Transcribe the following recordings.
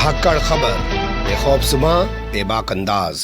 धाकड़ खबर, बेखौफ सुबह बेबाक अंदाज।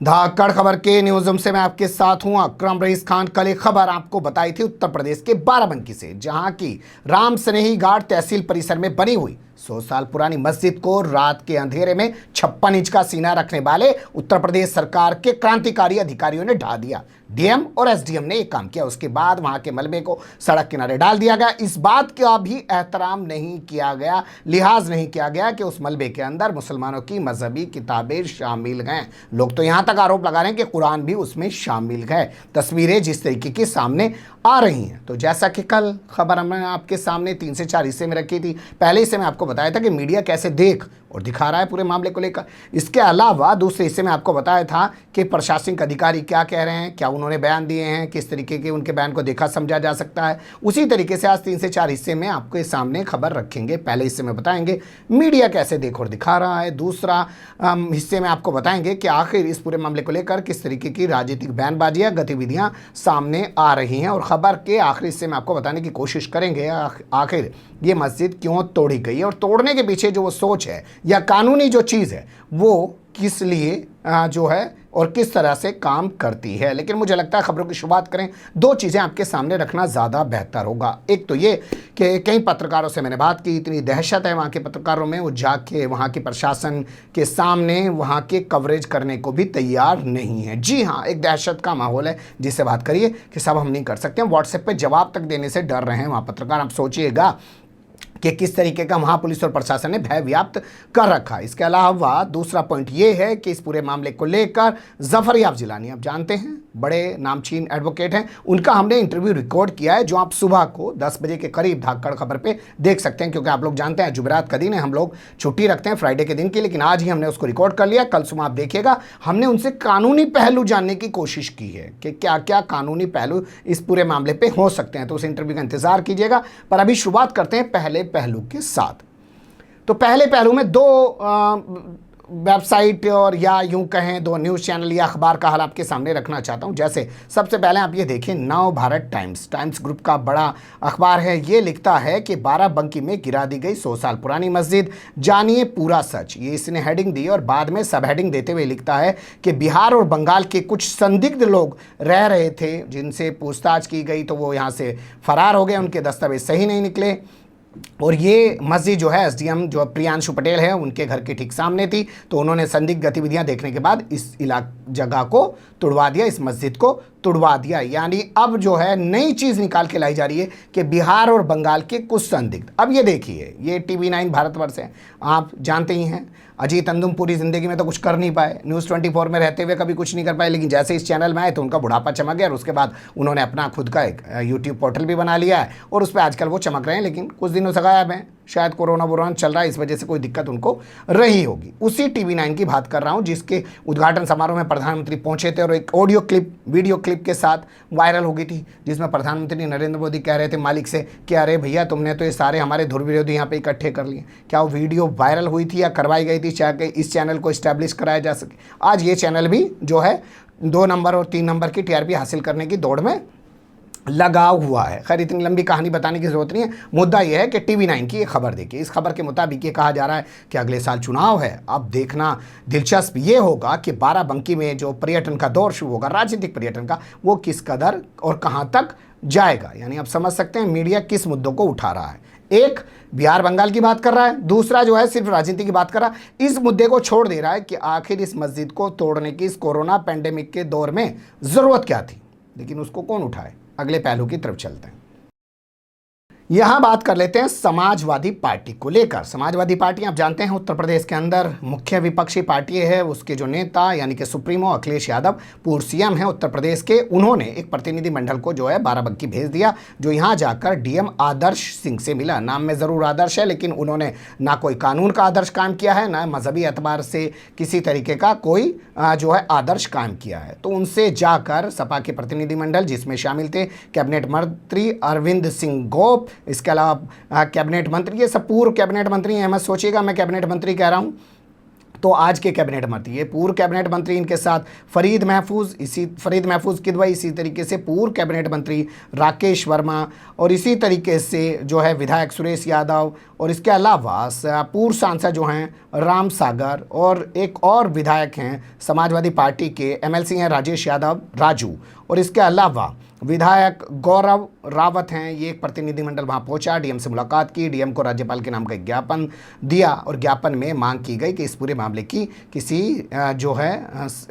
धाकड़ खबर के न्यूज रूम से मैं आपके साथ हूं अकरम रईस खान। कल एक खबर आपको बताई थी उत्तर प्रदेश के बाराबंकी से, जहां की राम स्नेही घाट तहसील परिसर में बनी हुई 100 साल पुरानी मस्जिद को रात के अंधेरे में 56 इंच का सीना रखने वाले उत्तर प्रदेश सरकार के क्रांतिकारी अधिकारियों ने ढा दिया। डीएम और एसडीएम ने एक काम किया, उसके बाद वहां के मलबे को सड़क किनारे डाल दिया गया। इस बात का भी एहतराम नहीं किया गया, लिहाज नहीं किया गया कि उस मलबे के अंदर मुसलमानों की मजहबी किताबें शामिल हैं। लोग तो यहां तक आरोप लगा रहे हैं कि कुरान भी उसमें शामिल है। तस्वीरें जिस तरीके के सामने आ रही हैं, तो जैसा कि कल खबर हमने आपके सामने 3 से 4 हिस्से में रखी थी। पहले हिस्से में आपको बताया था कि मीडिया कैसे देख और दिखा रहा है पूरे मामले को लेकर। इसके अलावा दूसरे हिस्से में आपको बताया था कि प्रशासनिक अधिकारी क्या कह रहे हैं, क्या उन्होंने बयान दिए हैं, किस तरीके के उनके बयान को देखा समझा जा सकता है। उसी तरीके से आज 3 से 4 हिस्से में आपके सामने खबर रखेंगे। पहले हिस्से में बताएंगे मीडिया कैसे देख और दिखा रहा है, दूसरा हिस्से में आपको बताएंगे कि आखिर इस पूरे मामले को लेकर किस तरीके की राजनीतिक बयानबाजियाँ गतिविधियाँ सामने आ रही हैं, और खबर के आखिरी हिस्से में आपको बताने की कोशिश करेंगे आखिर ये मस्जिद क्यों तोड़ी गई है और तोड़ने के पीछे जो वो सोच है या कानूनी जो चीज़ है वो किस लिए जो है और किस तरह से काम करती है। लेकिन मुझे लगता है खबरों की शुरुआत करें, 2 चीज़ें आपके सामने रखना ज़्यादा बेहतर होगा। एक तो ये कि कई पत्रकारों से मैंने बात की, इतनी दहशत है वहाँ के पत्रकारों में, वो जाके वहाँ के प्रशासन के सामने वहाँ के कवरेज करने को भी तैयार नहीं है। जी हाँ, एक दहशत का माहौल है जिससे बात करिए कि सब हम नहीं कर सकते। हम व्हाट्सएप पर जवाब तक देने से डर रहे हैं वहाँ पत्रकार। आप सोचिएगा कि किस तरीके का वहाँ पुलिस और प्रशासन ने भय व्याप्त कर रखा है। इसके अलावा दूसरा पॉइंट ये है कि इस पूरे मामले को लेकर जफर याब जिलानी, आप जानते हैं बड़े नामचीन एडवोकेट हैं, उनका हमने इंटरव्यू रिकॉर्ड किया है, जो आप सुबह को 10 बजे के करीब धाकड़ खबर पे देख सकते हैं। क्योंकि आप लोग जानते हैं जुमेरात का दिन है, हम लोग छुट्टी रखते हैं फ्राइडे के दिन की, लेकिन आज ही हमने उसको रिकॉर्ड कर लिया। कल सुबह आप देखिएगा, हमने उनसे कानूनी पहलू जानने की कोशिश की है कि क्या क्या कानूनी पहलू इस पूरे मामले पर हो सकते हैं, तो उस इंटरव्यू का इंतजार कीजिएगा। पर अभी शुरुआत करते हैं पहले पहलू के साथ। तो पहले पहलू में 2 वेबसाइट और या यूं कहें 2 न्यूज़ चैनल या अखबार का हाल आपके सामने रखना चाहता हूं। जैसे सबसे पहले आप ये देखिए, नव भारत टाइम्स ग्रुप का बड़ा अखबार है। ये लिखता है कि बाराबंकी में गिरा दी गई 100 साल पुरानी मस्जिद, जानिए पूरा सच। ये इसने हेडिंग दी और बाद में सब हेडिंग देते हुए लिखता है कि बिहार और बंगाल के कुछ संदिग्ध लोग रह रहे थे, जिनसे पूछताछ की गई तो वो यहाँ से फरार हो गए, उनके दस्तावेज सही नहीं निकले। और ये मस्जिद जो है एसडीएम जो प्रियांशु पटेल है उनके घर के ठीक सामने थी, तो उन्होंने संदिग्ध गतिविधियां देखने के बाद इस जगह को तुड़वा दिया, इस मस्जिद को तुड़वा दिया। यानी अब जो है नई चीज़ निकाल के लाई जा रही है कि बिहार और बंगाल के कुछ संदिग्ध। अब ये देखिए, ये TV9 भारतवर्ष है, आप जानते ही हैं। अजीत अंजुम पूरी ज़िंदगी में तो कुछ कर नहीं पाए, न्यूज़ 24 में रहते हुए कभी कुछ नहीं कर पाए, लेकिन जैसे इस चैनल में आए तो उनका बुढ़ापा चमक गया और उसके बाद उन्होंने अपना खुद का एक यूट्यूब पोर्टल भी बना लिया है और उस पर आजकल वो चमक रहे हैं, लेकिन कुछ दिनों से गायब हैं। शायद कोरोना चल रहा है, इस वजह से कोई दिक्कत उनको रही होगी। उसी TV9 की बात कर रहा हूँ जिसके उद्घाटन समारोह में प्रधानमंत्री पहुंचे थे और एक ऑडियो क्लिप वीडियो क्लिप के साथ वायरल हो गई थी, जिसमें प्रधानमंत्री नरेंद्र मोदी कह रहे थे मालिक से कि अरे भैया तुमने तो ये सारे हमारे धुर विरोधी यहाँ पे इकट्ठे कर लिए। क्या वो वीडियो वायरल हुई थी या करवाई गई थी चाहे इस चैनल को इस्टेब्लिश कराया जा सके? आज ये चैनल भी जो है 2 नंबर और 3 नंबर की TRP हासिल करने की दौड़ में लगा हुआ है। खैर इतनी लंबी कहानी बताने की ज़रूरत नहीं है, मुद्दा यह है कि TV9 की एक खबर देखिए। इस खबर के मुताबिक ये कहा जा रहा है कि अगले साल चुनाव है। अब देखना दिलचस्प ये होगा कि बाराबंकी में जो पर्यटन का दौर शुरू होगा, राजनीतिक पर्यटन का, वो किस कदर और कहाँ तक जाएगा। यानी आप समझ सकते हैं मीडिया किस मुद्दों को उठा रहा है। एक बिहार बंगाल की बात कर रहा है, दूसरा जो है सिर्फ राजनीति की बात कर रहा है। इस मुद्दे को छोड़ दे रहा है कि आखिर इस मस्जिद को तोड़ने की इस कोरोना पैंडेमिक के दौर में ज़रूरत क्या थी, लेकिन उसको कौन उठाए। अगले पहलू की तरफ चलते हैं। यहां बात कर लेते हैं समाजवादी पार्टी को लेकर। समाजवादी पार्टी आप जानते हैं उत्तर प्रदेश के अंदर मुख्य विपक्षी पार्टी है। उसके जो नेता यानी कि सुप्रीमो अखिलेश यादव पूर्व सीएम हैं उत्तर प्रदेश के, उन्होंने एक प्रतिनिधि मंडल को जो है बाराबंकी भेज दिया, जो यहां जाकर डीएम आदर्श सिंह से मिला। नाम में ज़रूर आदर्श है, लेकिन उन्होंने ना कोई कानून का आदर्श कायम किया है, ना मजहबी एतबार से किसी तरीके का कोई जो है आदर्श कायम किया है। तो उनसे जाकर सपा के प्रतिनिधिमंडल, जिसमें शामिल थे कैबिनेट मंत्री अरविंद सिंह गोप, इसके अलावा कैबिनेट मंत्री, ये सब पूर्व कैबिनेट मंत्री हैं, मत सोचिएगा मैं कैबिनेट मंत्री कह रहा हूँ, तो आज के कैबिनेट मंत्री, ये पूर्व कैबिनेट मंत्री, इनके साथ फरीद महफूज किदवई, इसी तरीके से पूर्व कैबिनेट मंत्री राकेश वर्मा, और इसी तरीके से जो है विधायक सुरेश यादव, और इसके अलावा पूर्व सांसद जो हैं राम सागर, और एक और विधायक हैं समाजवादी पार्टी के MLC हैं राजेश यादव राजू, और इसके अलावा विधायक गौरव रावत हैं। ये एक प्रतिनिधिमंडल वहाँ पहुँचा, डीएम से मुलाकात की, डीएम को राज्यपाल के नाम का एक ज्ञापन दिया, और ज्ञापन में मांग की गई कि इस पूरे मामले की किसी जो है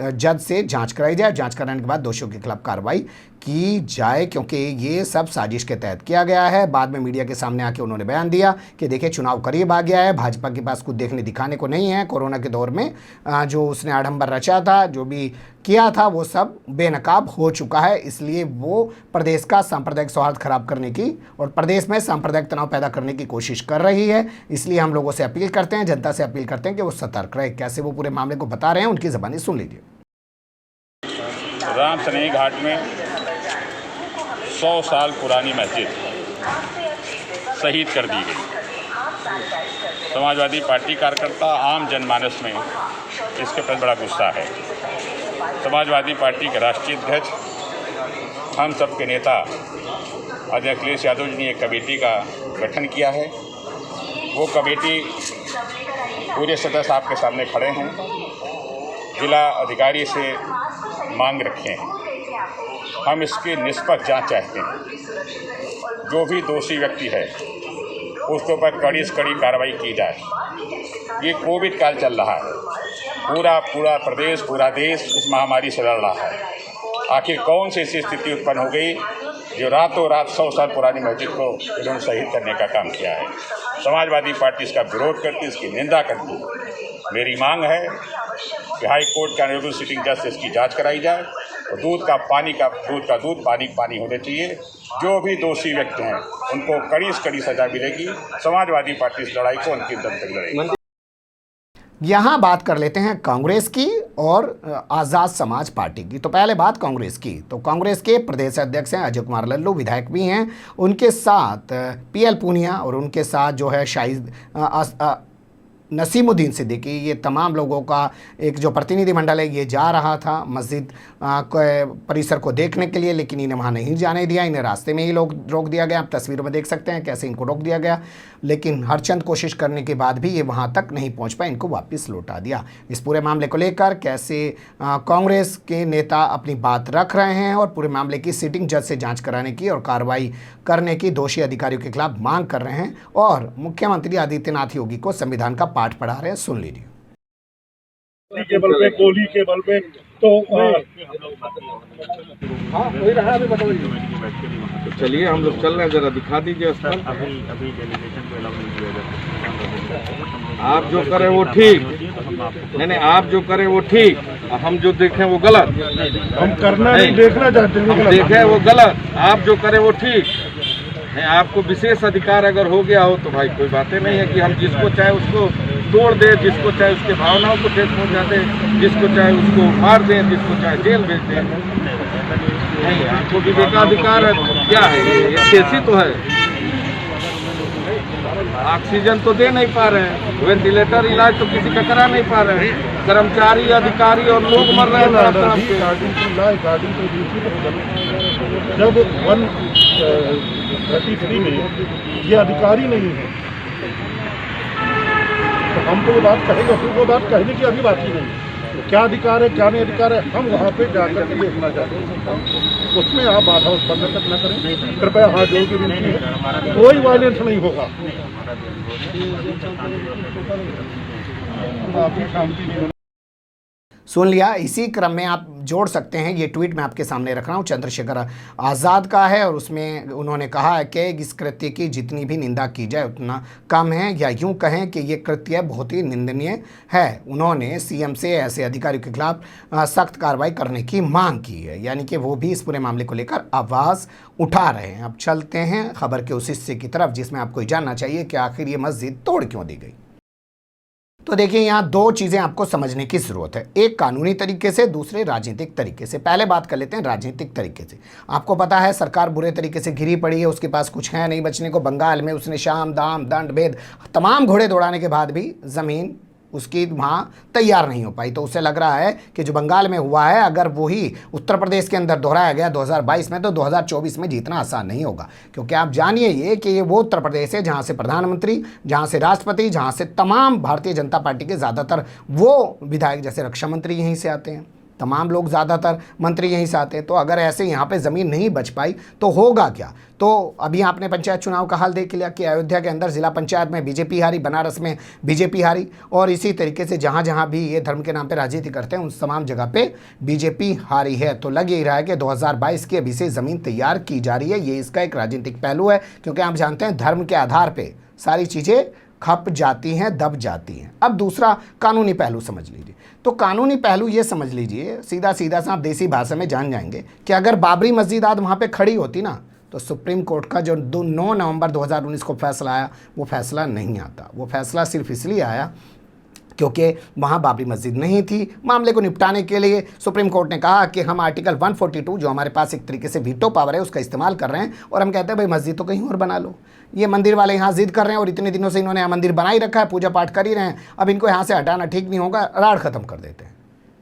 जज से जांच कराई जाए, जांच कराने के बाद दोषियों के खिलाफ कार्रवाई की जाए, क्योंकि ये सब साजिश के तहत किया गया है। बाद में मीडिया के सामने आके उन्होंने बयान दिया कि देखिए चुनाव करीब आ गया है, भाजपा के पास कुछ देखने दिखाने को नहीं है। कोरोना के दौर में जो उसने आडंबर रचा था, जो भी किया था, वो सब बेनकाब हो चुका है। इसलिए वो प्रदेश का सांप्रदायिक सौहार्द खराब करने की और प्रदेश में सांप्रदायिक तनाव पैदा करने की कोशिश कर रही है। इसलिए हम लोगों से अपील करते हैं, जनता से अपील करते हैं कि वो सतर्क रहे। कैसे वो पूरे मामले को बता रहे हैं, उनकी ज़बानी सुन लीजिए। राम सनेही घाट में 100 साल पुरानी मस्जिद शहीद कर दी गई। समाजवादी पार्टी कार्यकर्ता, आम जनमानस में इसके प्रति बड़ा गुस्सा है। समाजवादी पार्टी के राष्ट्रीय अध्यक्ष, हम सब के नेता अजय अखिलेश यादव जी ने एक कमेटी का गठन किया है। वो कमेटी पूरे सदस्य आपके सामने खड़े हैं। जिला अधिकारी से मांग रखे हैं, हम इसकी निष्पक्ष जांच चाहते हैं। जो भी दोषी व्यक्ति है उसके ऊपर कड़ी से कड़ी कार्रवाई की जाए। ये कोविड काल चल रहा है, पूरा प्रदेश, पूरा देश इस महामारी से लड़ रहा है। आखिर कौन सी ऐसी स्थिति उत्पन्न हो गई जो रातों रात 100 साल पुरानी मस्जिद को इन्होंने शहीद करने का काम किया है। समाजवादी पार्टी इसका विरोध करती है, इसकी निंदा करती है। मेरी मांग है कि हाई कोर्ट के ऑनरेबल सिटिंग जज से इसकी जांच कराई जाए और दूध का दूध, पानी होने चाहिए। जो भी दोषी व्यक्ति हैं उनको कड़ी से कड़ी सजा मिलेगी। समाजवादी पार्टी इस लड़ाई को अंतिम दम तक लड़ेगी। यहाँ बात कर लेते हैं कांग्रेस की और आज़ाद समाज पार्टी की। तो पहले बात कांग्रेस की। तो कांग्रेस के प्रदेश अध्यक्ष हैं अजय कुमार लल्लू, विधायक भी हैं, उनके साथ PL पूनिया, और उनके साथ जो है शाहिद नसीमुद्दीन सिद्दीकी, ये तमाम लोगों का एक जो प्रतिनिधिमंडल है ये जा रहा था मस्जिद परिसर को देखने के लिए, लेकिन इन्हें वहाँ नहीं जाने दिया। इन्हें रास्ते में ही रोक दिया गया। आप तस्वीरों में देख सकते हैं कैसे इनको रोक दिया गया, लेकिन हर चंद कोशिश करने के बाद भी ये वहाँ तक नहीं पहुँच पाए, इनको वापस लौटा दिया। इस पूरे मामले को लेकर कैसे कांग्रेस के नेता अपनी बात रख रहे हैं और पूरे मामले की सिटिंग जज से जाँच कराने की और कार्रवाई करने की दोषी अधिकारियों के खिलाफ मांग कर रहे हैं, और मुख्यमंत्री आदित्यनाथ योगी को संविधान का पाठ पढ़ा रहे हैं। सुन लीजिए। के बल पे, गोली के बल पे, तो वही रहा। अभी बताइए। चलिए हम लोग चल रहे हैं, जरा दिखा दीजिए स्थल। अभी डेलीगेशन को अलाउ नहीं किया जाता। आप जो करें वो ठीक, नहीं आप जो करें वो ठीक, हम जो देखें वो गलत। हम करना नहीं, देखना चाहते हैं। हम देखें वो गलत, आप जो करें वो ठीक है। आपको विशेष अधिकार अगर हो गया हो तो भाई कोई बातें नहीं है कि हम जिसको चाहे उसको तोड़ दें, जिसको चाहे उसके भावनाओं को ठेस पहुंचा दें, जिसको चाहे उसको मार दें, जिसको चाहे जेल भेज दें। नहीं, आपको विवेकाधिकार क्या है? ये कैसी तो है। ऑक्सीजन तो दे नहीं पा रहे हैं, वेंटिलेटर इलाज तो किसी का करा नहीं पा रहे हैं। कर्मचारी, अधिकारी और लोग मर रहे हैं। जब 133 में ये अधिकारी नहीं है तो हम तो वो बात कहेंगे, फिर वो बात कहने की अभी बात ही नहीं है। तो क्या अधिकार है, क्या नहीं अधिकार है, हम वहाँ पे जाकर के देखना चाहते हैं। उसमें आप बाधा उत्पन्न तक न करें, कृपया हाथ जोड़ के विनती है। कोई वायलेंस नहीं होगा, शांति नहीं। सुन लिया। इसी क्रम में आप जोड़ सकते हैं, ये ट्वीट मैं आपके सामने रख रहा हूँ, चंद्रशेखर आज़ाद का है, और उसमें उन्होंने कहा है कि इस कृत्य की जितनी भी निंदा की जाए उतना कम है, या यूं कहें कि ये कृत्य बहुत ही निंदनीय है। उन्होंने CM से ऐसे अधिकारियों के खिलाफ सख्त कार्रवाई करने की मांग की है, यानी कि वो भी इस पूरे मामले को लेकर आवाज़ उठा रहे हैं। अब चलते हैं खबर के उस हिस्से की तरफ जिसमें आपको ये जानना चाहिए कि आखिर ये मस्जिद तोड़ क्यों दी गई। तो देखिए, यहाँ दो चीज़ें आपको समझने की ज़रूरत है, एक कानूनी तरीके से, दूसरे राजनीतिक तरीके से। पहले बात कर लेते हैं राजनीतिक तरीके से। आपको पता है सरकार बुरे तरीके से घिरी पड़ी है, उसके पास कुछ है नहीं बचने को। बंगाल में उसने शाम, दाम, दंड, भेद तमाम घोड़े दौड़ाने के बाद भी ज़मीन उसकी वहाँ तैयार नहीं हो पाई। तो उसे लग रहा है कि जो बंगाल में हुआ है अगर वही उत्तर प्रदेश के अंदर दोहराया गया 2022 में, तो 2024 में जीतना आसान नहीं होगा। क्योंकि आप जानिए ये कि ये वो उत्तर प्रदेश है जहाँ से प्रधानमंत्री, जहाँ से राष्ट्रपति, जहाँ से तमाम भारतीय जनता पार्टी के ज़्यादातर वो विधायक, जैसे रक्षा मंत्री यहीं से आते हैं, तमाम लोग ज़्यादातर मंत्री यहीं से आते हैं। तो अगर ऐसे यहाँ पे ज़मीन नहीं बच पाई तो होगा क्या। तो अभी आपने पंचायत चुनाव का हाल देख लिया कि अयोध्या के अंदर जिला पंचायत में बीजेपी हारी, बनारस में बीजेपी हारी, और इसी तरीके से जहाँ जहाँ भी ये धर्म के नाम पे राजनीति करते हैं उन तमाम जगह पे बीजेपी हारी है। तो लग यही रहा है कि 2022 की अभी से ज़मीन तैयार की जा रही है। ये इसका एक राजनीतिक पहलू है, क्योंकि आप जानते हैं धर्म के आधार पर सारी चीज़ें खप जाती हैं, दब जाती हैं। अब दूसरा कानूनी पहलू समझ लीजिए। तो कानूनी पहलू ये समझ लीजिए, सीधा सीधा सा आप देसी भाषा में जान जाएंगे कि अगर बाबरी मस्जिद आज वहाँ पे खड़ी होती ना, तो सुप्रीम कोर्ट का जो 9 नवंबर 2019 को फैसला आया वो फैसला नहीं आता। वो फैसला सिर्फ इसलिए आया क्योंकि वहाँ बाबरी मस्जिद नहीं थी। मामले को निपटाने के लिए सुप्रीम कोर्ट ने कहा कि हम आर्टिकल 142 जो हमारे पास एक तरीके से वीटो पावर है उसका इस्तेमाल कर रहे हैं, और हम कहते हैं भाई मस्जिद तो कहीं और बना लो। ये मंदिर वाले यहाँ जिद कर रहे हैं और इतने दिनों से इन्होंने यहाँ मंदिर बना ही रखा है, पूजा पाठ कर ही रहे हैं, अब इनको यहाँ से हटाना ठीक नहीं होगा, राड़ खत्म कर देते हैं।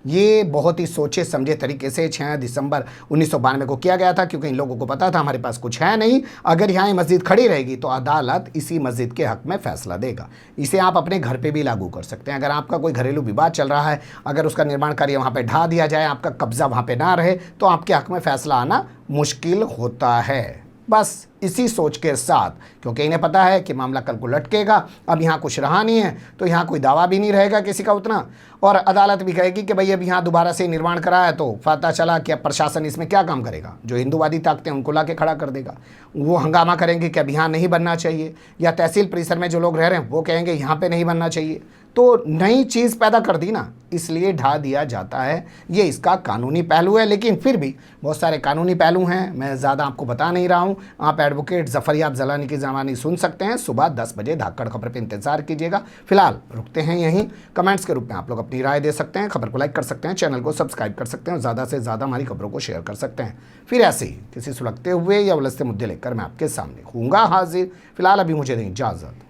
ये बहुत ही सोचे समझे तरीके से 6 दिसंबर 1992 को किया गया था, क्योंकि इन लोगों को पता था हमारे पास कुछ है नहीं, अगर यहाँ मस्जिद खड़ी रहेगी तो अदालत इसी मस्जिद के हक में फैसला देगा। इसे आप अपने घर पे भी लागू कर सकते हैं। अगर आपका कोई घरेलू विवाद चल रहा है, अगर उसका निर्माण कार्य वहाँ पे ढा दिया जाए, आपका कब्जा वहाँ पे ना रहे, तो आपके हक में फैसला आना मुश्किल होता है। बस इसी सोच के साथ, क्योंकि इन्हें पता है कि मामला कल को लटकेगा, अब यहाँ कुछ रहा नहीं है तो यहाँ कोई दावा भी नहीं रहेगा किसी का उतना, और अदालत भी कहेगी कि भाई अब यहाँ दोबारा से निर्माण करा है, तो पता चला कि अब प्रशासन इसमें क्या काम करेगा। जो हिंदूवादी ताकतें उनको ला के खड़ा कर देगा, वो हंगामा करेंगे कि अब यहाँ नहीं बनना चाहिए, या तहसील परिसर में जो लोग रह रहे हैं वो कहेंगे यहाँ पर नहीं बनना चाहिए। तो नई चीज़ पैदा कर दी ना, इसलिए ढा दिया जाता है। ये इसका कानूनी पहलू है, लेकिन फिर भी बहुत सारे कानूनी पहलू हैं, मैं ज़्यादा आपको बता नहीं रहा हूँ। आप एडवोकेट ज़फरयाब जलानी की ज़बानी सुन सकते हैं। सुबह 10 बजे धाकड़ खबर पे इंतजार कीजिएगा। फिलहाल रुकते हैं यहीं। कमेंट्स के रूप में आप लोग अपनी राय दे सकते हैं, खबर को लाइक कर सकते हैं, चैनल को सब्सक्राइब कर सकते हैं, और ज़्यादा से ज़्यादा हमारी खबरों को शेयर कर सकते हैं। फिर ऐसे ही किसी सुलगते हुए या उलझते मुद्दे लेकर मैं आपके सामने हूँगा हाजिर। फिलहाल अभी मुझे दें इजाज़त।